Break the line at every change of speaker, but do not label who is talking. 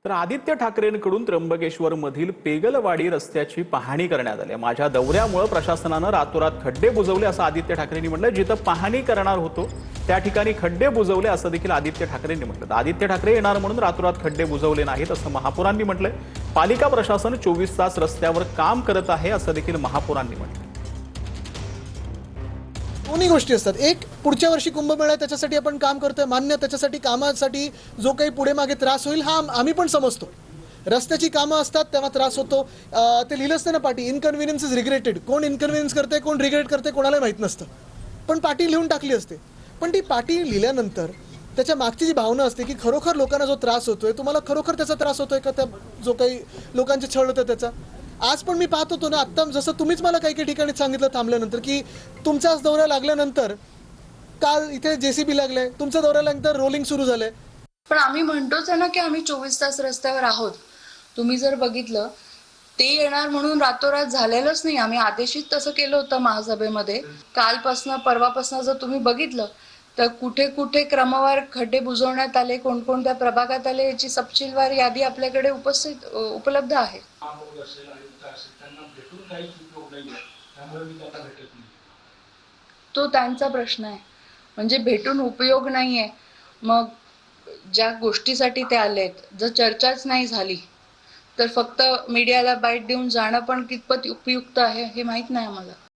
तर आदित्य ठाकरेंकडून त्र्यंबकेश्वर मधील पेगलवाडी रस्त्याची पाहणी करण्यात आली. माझ्या दौऱ्यामुळे प्रशासनानं रातोरात खड्डे बुजवले असं आदित्य ठाकरेंनी म्हटलं. जिथं पाहणी करणार होतो त्या ठिकाणी खड्डे बुजवले असं देखील आदित्य ठाकरेंनी म्हटलं. आदित्य ठाकरे येणार म्हणून रातोरात खड्डे बुजवले नाहीत असं महापौरांनी म्हटलंय. पालिका प्रशासन 24 तास रस्त्यावर काम करत आहे असं देखील महापौरांनी म्हटलं.
दोन्ही गोष्टी असतात. एक, पुढच्या वर्षी कुंभमेळा त्याच्यासाठी आपण काम करतोय, मान्य. त्याच्यासाठी कामासाठी जो काही पुढे मागे त्रास होईल हा आम्ही पण समजतो. रस्त्याची कामं असतात तेव्हा त्रास होतो. ते लिहिलंच ना पाटी, इनकन्व्हिनियन्स इज रिग्रेटेड. कोण इनकन्व्हिनियन्स करते, कोण रिग्रेट करते, कोणाला माहीत नसतं. पण पाटी लिहून टाकली असते. पण ती पाटी लिहिल्यानंतर त्याच्या मागची जी भावना असते की खरोखर लोकांना जो त्रास होतोय, तुम्हाला खरोखर त्याचा त्रास होतोय का, त्या जो काही लोकांचे छळ होतं त्याचा. आज पण मी पाहत होतो ना, आत्ता जसं तुम्हीच मला काही काही ठिकाणी सांगितलं थांबल्यानंतर की तुमचाच दौरा लागल्यानंतर काल इथे जेसीबी लागले, तुमचा दौरा लागल्यानंतर रोलिंग सुरू झालंय.
पण आम्ही म्हणतोच आहे ना की आम्ही 24 तास रस्त्यावर आहोत. तुम्ही जर बघितलं, ते येणार म्हणून रातोरात झालेलंच नाही. आम्ही आदेशित तसं केलं होतं महासभेमध्ये. कालपासनं परवापासनं जर तुम्ही बघितलं तर कुठे कुठे क्रमवार खड्डे बुजवण्यात आले, कोणकोणत्या प्रभागात आले, याची तपशीलवार यादी आपल्याकडे उपलब्ध आहे. तो त्यांचा प्रश्न आहे. म्हणजे भेटून उपयोग नाहीये. मग ज्या गोष्टीसाठी ते आलेत, जर चर्चाच नाही झाली तर फक्त मीडियाला बाईट देऊन जाणं पण कितपत उपयुक्त आहे हे माहित नाही आम्हाला.